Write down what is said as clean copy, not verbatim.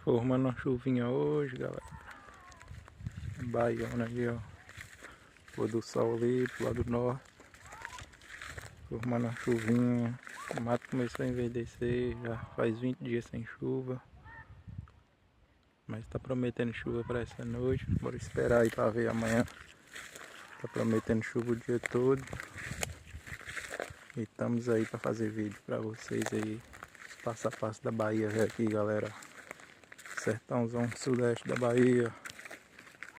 Formando uma chuvinha hoje, galera. Baiana aí, ó. Pôr do sol ali pro lado norte. Formando uma chuvinha. O mato começou a enverdecer. Já faz 20 dias sem chuva. Mas tá prometendo chuva para essa noite. Bora esperar aí pra ver amanhã. Tá prometendo chuva o dia todo. E estamos aí para fazer vídeo para vocês aí. Passo a passo da Bahia aqui, galera. Sertãozão sudeste da Bahia.